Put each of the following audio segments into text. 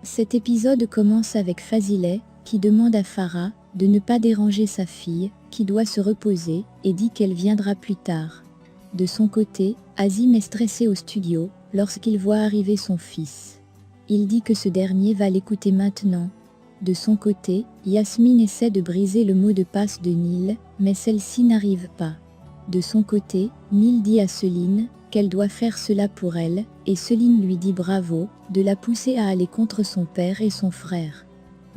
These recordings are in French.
Cet épisode commence avec Fazileh, qui demande à Farah de ne pas déranger sa fille, qui doit se reposer, et dit qu'elle viendra plus tard. De son côté, Azim est stressé au studio, lorsqu'il voit arriver son fils. Il dit que ce dernier va l'écouter maintenant. De son côté, Yasmine essaie de briser le mot de passe de Nil, mais celle-ci n'arrive pas. De son côté, Nil dit à Céline qu'elle doit faire cela pour elle, et Céline lui dit bravo, de la pousser à aller contre son père et son frère.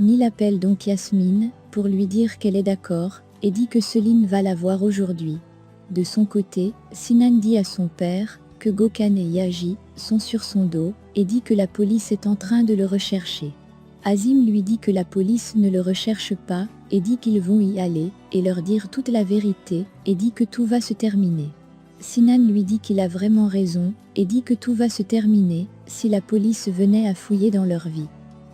Nil appelle donc Yasmine, pour lui dire qu'elle est d'accord, et dit que Céline va la voir aujourd'hui. De son côté, Sinan dit à son père que Gökhan et Yaji sont sur son dos, et dit que la police est en train de le rechercher. Azim lui dit que la police ne le recherche pas, et dit qu'ils vont y aller, et leur dire toute la vérité, et dit que tout va se terminer. Sinan lui dit qu'il a vraiment raison, et dit que tout va se terminer, si la police venait à fouiller dans leur vie.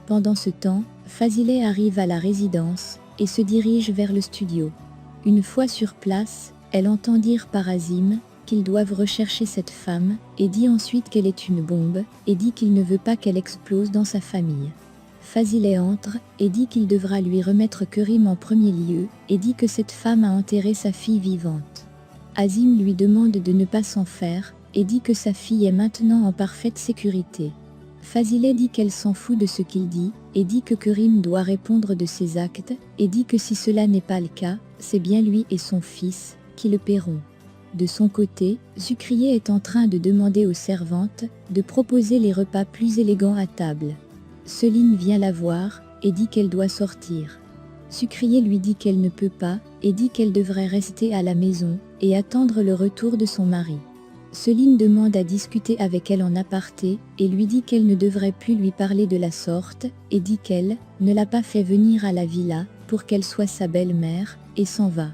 Pendant ce temps, Fazileh arrive à la résidence, et se dirige vers le studio. Une fois sur place, elle entend dire par Azim qu'ils doivent rechercher cette femme, et dit ensuite qu'elle est une bombe, et dit qu'il ne veut pas qu'elle explose dans sa famille. Fazileh entre, et dit qu'il devra lui remettre Kerim en premier lieu, et dit que cette femme a enterré sa fille vivante. Azim lui demande de ne pas s'en faire, et dit que sa fille est maintenant en parfaite sécurité. Fazileh dit qu'elle s'en fout de ce qu'il dit, et dit que Kerim doit répondre de ses actes, et dit que si cela n'est pas le cas, c'est bien lui et son fils qui le paieront. De son côté, Zukriye est en train de demander aux servantes de proposer les repas plus élégants à table. Céline vient la voir, et dit qu'elle doit sortir. Zukriye lui dit qu'elle ne peut pas, et dit qu'elle devrait rester à la maison, et attendre le retour de son mari. Céline demande à discuter avec elle en aparté, et lui dit qu'elle ne devrait plus lui parler de la sorte, et dit qu'elle ne l'a pas fait venir à la villa, pour qu'elle soit sa belle-mère, et s'en va.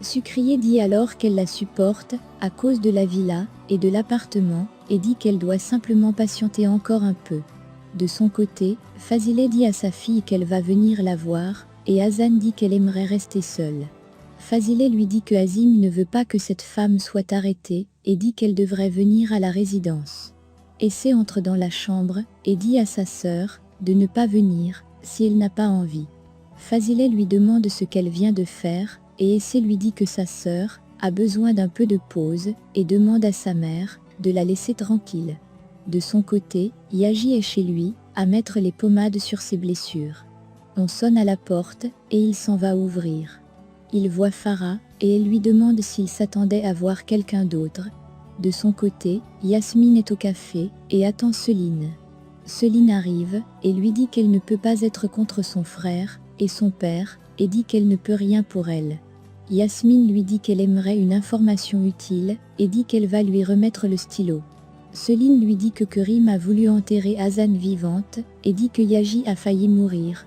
Zukriye dit alors qu'elle la supporte, à cause de la villa, et de l'appartement, et dit qu'elle doit simplement patienter encore un peu. De son côté, Fazileh dit à sa fille qu'elle va venir la voir, et Hazan dit qu'elle aimerait rester seule. Fazileh lui dit que Azim ne veut pas que cette femme soit arrêtée, et dit qu'elle devrait venir à la résidence. Essay entre dans la chambre, et dit à sa sœur de ne pas venir, si elle n'a pas envie. Fazileh lui demande ce qu'elle vient de faire, et Essay lui dit que sa sœur a besoin d'un peu de pause, et demande à sa mère de la laisser tranquille. De son côté, Yaji est chez lui, à mettre les pommades sur ses blessures. On sonne à la porte, et il s'en va ouvrir. Il voit Farah, et elle lui demande s'il s'attendait à voir quelqu'un d'autre. De son côté, Yasmine est au café, et attend Céline. Céline arrive, et lui dit qu'elle ne peut pas être contre son frère, et son père, et dit qu'elle ne peut rien pour elle. Yasmine lui dit qu'elle aimerait une information utile, et dit qu'elle va lui remettre le stylo. Céline lui dit que Kerim a voulu enterrer Hazan vivante, et dit que Yaji a failli mourir,